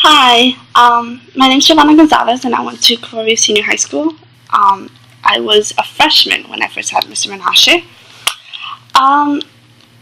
Hi, my name's Giovanna Gonzalez, and I went to Columbia Senior High School. I was a freshman when I first had Mr. Menasche. Um,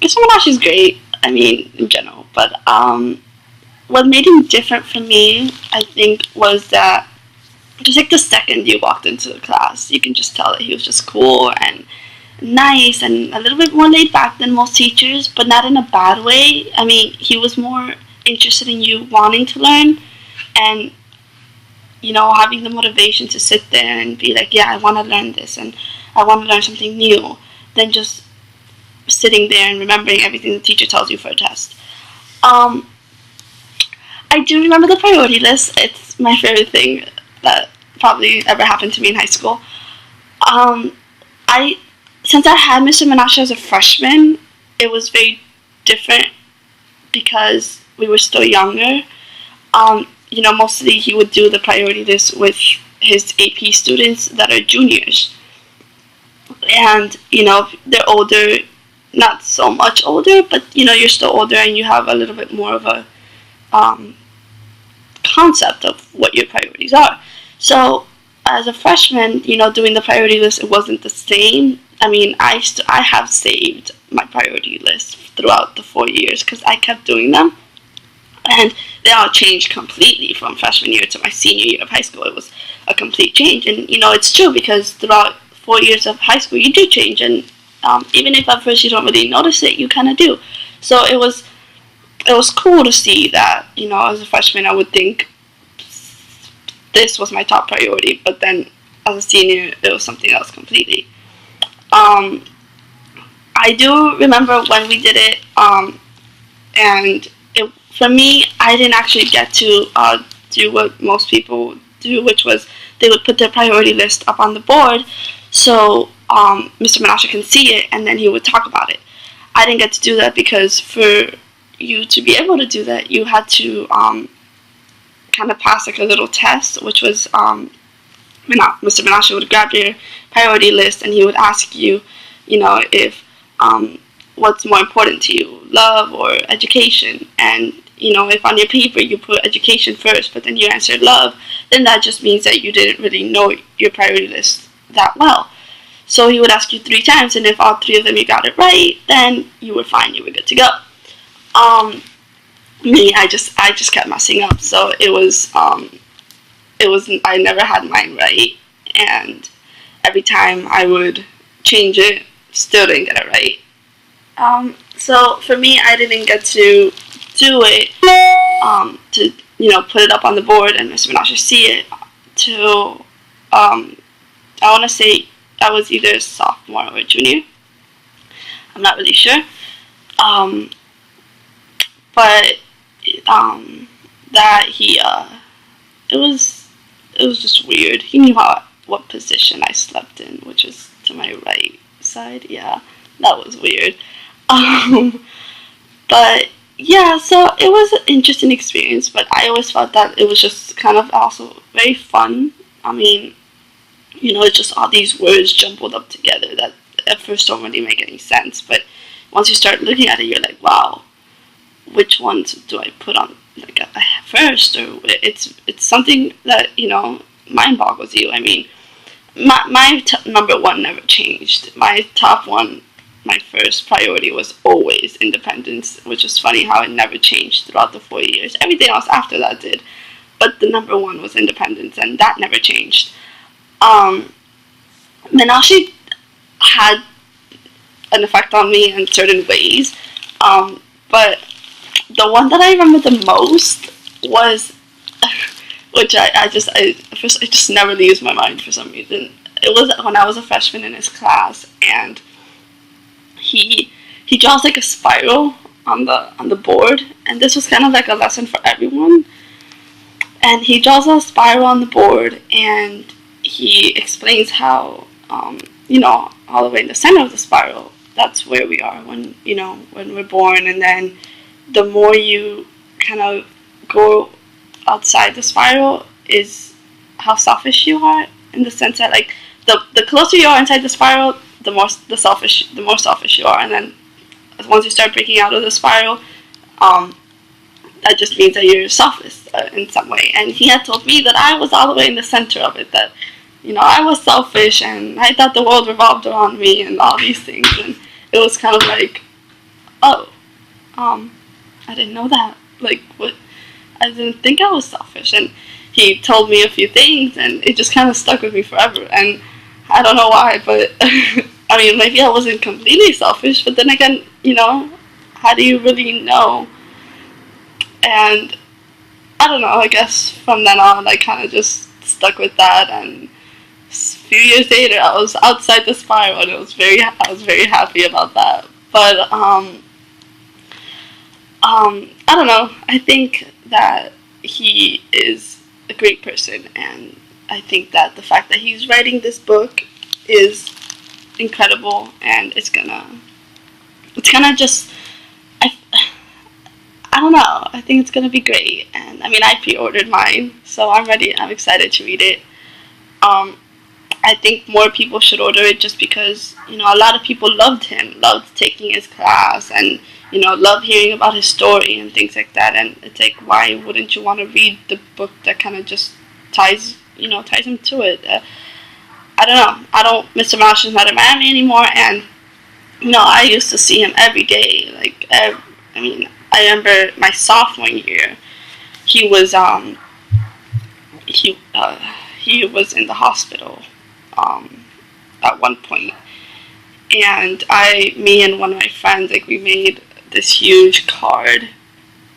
Mr. Menasche is great, I mean, in general, but what made him different for me, I think, was that just like the second you walked into the class, you can just tell that he was just cool and nice and a little bit more laid back than most teachers, but not in a bad way. I mean, he was more interested in you wanting to learn and having the motivation to sit there and be like, yeah, I want to learn this and I want to learn something new, than just sitting there and remembering everything the teacher tells you for a test. Um, I do remember the priority list. It's my favorite thing that probably ever happened to me in high school. Um, I Since I had Mr. Menashe as a freshman, it was very different because we were still younger. Mostly he would do the priority list with his AP students that are juniors. And, they're older, not so much older, but, you're still older and you have a little bit more of a um, concept of what your priorities are. So, as a freshman, doing the priority list, it wasn't the same. I mean, I have saved my priority list throughout the 4 years because I kept doing them, and they all changed completely from freshman year to my senior year of high school. It was a complete change, and it's true because throughout 4 years of high school, you do change, and even if at first you don't really notice it, you kind of do. So it was cool to see that as a freshman, I would think this was my top priority, but then as a senior, it was something else completely. Um, I do remember when we did it, and for me, I didn't actually get to do what most people do, which was they would put their priority list up on the board so Mr. Menashe can see it, and then he would talk about it. I didn't get to do that because for you to be able to do that, you had to kind of pass like a little test, which was Mr. Menashe would grab your priority list and he would ask you, if what's more important to you, love or education. And if on your paper you put education first, but then you answered love, then that just means that you didn't really know your priority list that well. So he would ask you 3 times, and if all 3 of them you got it right, then you were fine. You were good to go. Um, I just kept messing up. So it was I never had mine right, and every time I would change it, still didn't get it right. So for me, I didn't get to do it to put it up on the board and Mr. Menashe see it till I want to say I was either a sophomore or a junior. I'm not really sure. Um, but that it was just weird. He knew what position I slept in, which is to my right side. Yeah, that was weird. Um, but yeah, so it was an interesting experience. But I always felt that it was just kind of also very fun. I mean, it's just all these words jumbled up together that at first don't really make any sense. But once you start looking at it, you're like, wow, which ones do I put on like a first? Or it's something that mind boggles you. I mean, my number one never changed. My top one, my first priority was always independence, which is funny how it never changed throughout the 4 years. Everything else after that did, but the number one was independence, and that never changed. Um, Menashe had an effect on me in certain ways, but the one that I remember the most was, which I just never leaves my mind for some reason. It was when I was a freshman in his class, and he draws like a spiral on the board, and this was kind of like a lesson for everyone. And he draws a spiral on the board, and he explains how all the way in the center of the spiral, that's where we are when we're born, and then the more you kind of go outside the spiral is how selfish you are, in the sense that like the closer you are inside the spiral, the more selfish you are, and then once you start breaking out of the spiral, that just means that you're selfless. in some way. And he had told me that I was all the way in the center of it, that, I was selfish and I thought the world revolved around me and all these things. And it was kind of like, oh, I didn't know that. Like, what? I didn't think I was selfish. And he told me a few things, and it just kind of stuck with me forever. And I don't know why, but I mean, maybe I wasn't completely selfish, but then again, how do you really know? And I don't know, I guess from then on, I kind of just stuck with that. And a few years later, I was outside the spiral, and I was very happy about that. But I don't know. I think that he is a great person, and I think that the fact that he's writing this book is incredible, and it's gonna just, I don't know. I think it's gonna be great, and I mean, I pre-ordered mine, so I'm ready. I'm excited to read it. I think more people should order it just because, a lot of people loved him, loved taking his class, and, loved hearing about his story and things like that. And it's like, why wouldn't you want to read the book that kind of just ties him to it? I don't know. Mr. Menasche is not in Miami anymore, and, I used to see him every day. Like, I remember my sophomore year, he was in the hospital at one point, and me and one of my friends, like, we made this huge card,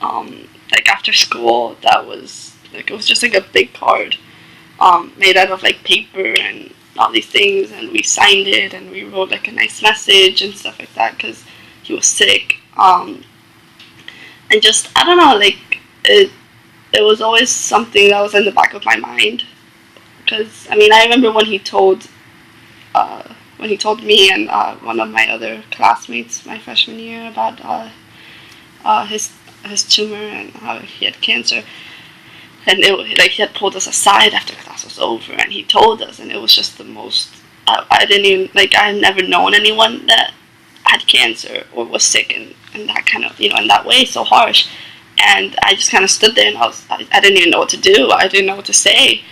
like, after school, that was, like, it was just, like, a big card, made out of, like, paper and all these things, and we signed it, and we wrote, like, a nice message and stuff like that, because he was sick, and just, I don't know, like, it was always something that was in the back of my mind. Because, I remember when he told me and one of my other classmates my freshman year about his tumor and how he had cancer. And he had pulled us aside after class was over, and he told us, and it was just the most, I didn't even, like, I had never known anyone that had cancer or was sick in that kind of, in that way, so harsh. And I just kind of stood there, and I didn't even know what to do. I didn't know what to say.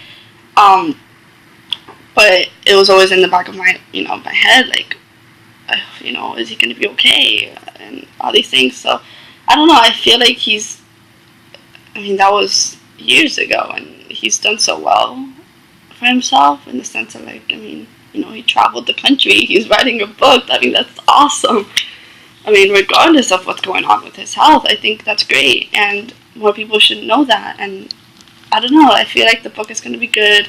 But it was always in the back of my, my head, like, is he going to be okay? And all these things. So, I don't know. I feel like that was years ago, and he's done so well for himself in the sense of, like, he traveled the country. He's writing a book. That's awesome. Regardless of what's going on with his health, I think that's great, and more people should know that. And I don't know, I feel like the book is going to be good.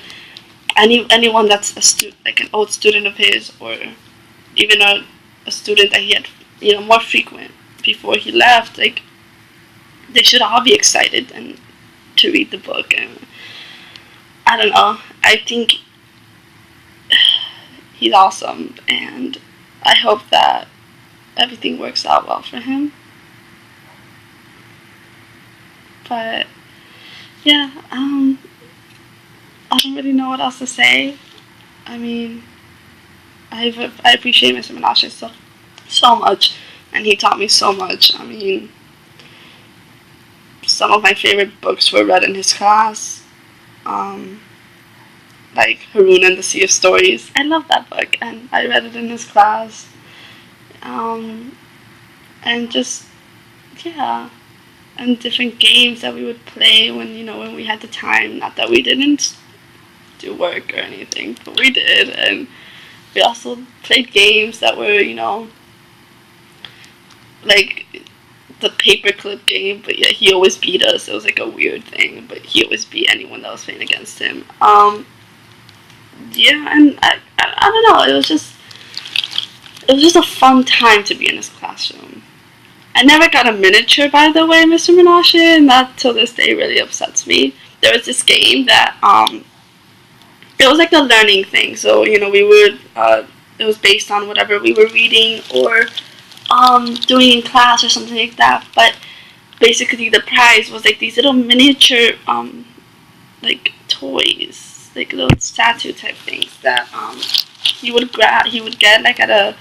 Anyone that's like an old student of his, or even a student that he had, more frequent before he left, like, they should all be excited and to read the book. And I don't know, I think he's awesome, and I hope that everything works out well for him. But yeah, I don't really know what else to say. I appreciate Mr. Menasche so much, and he taught me so much. Some of my favorite books were read in his class, like Haroon and the Sea of Stories. I love that book, and I read it in his class. And just, yeah, and different games that we would play when we had the time. Not that we didn't do work or anything, but we did. And we also played games that were, like the paperclip game, but yeah, he always beat us. It was like a weird thing, but he always beat anyone that was playing against him. Yeah, and I don't know, it was just a fun time to be in his classroom. I never got a miniature, by the way, Mr. Menasche, and that till this day really upsets me. There was this game that, it was like a learning thing, so, we would, it was based on whatever we were reading or, doing in class or something like that, but basically the prize was like these little miniature, like toys, like little statue type things that, he would get like at a,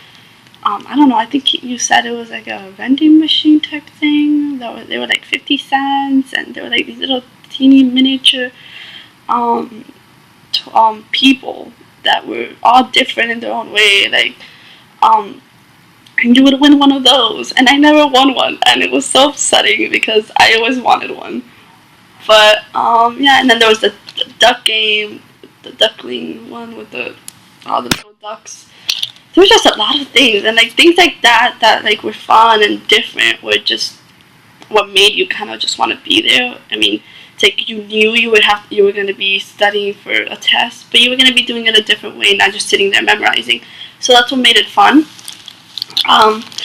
I don't know, I think you said it was like a vending machine type thing. They were like 50 cents, and they were like these little teeny miniature people that were all different in their own way. Like, and you would win one of those, and I never won one, and it was so upsetting because I always wanted one. But yeah, and then there was the duck game, the duckling one with the all the little ducks. There was just a lot of things, and like things like that that like were fun and different were just what made you kind of just want to be there. I mean, it's like you knew you were going to be studying for a test, but you were going to be doing it a different way, not just sitting there memorizing. So that's what made it fun. Um,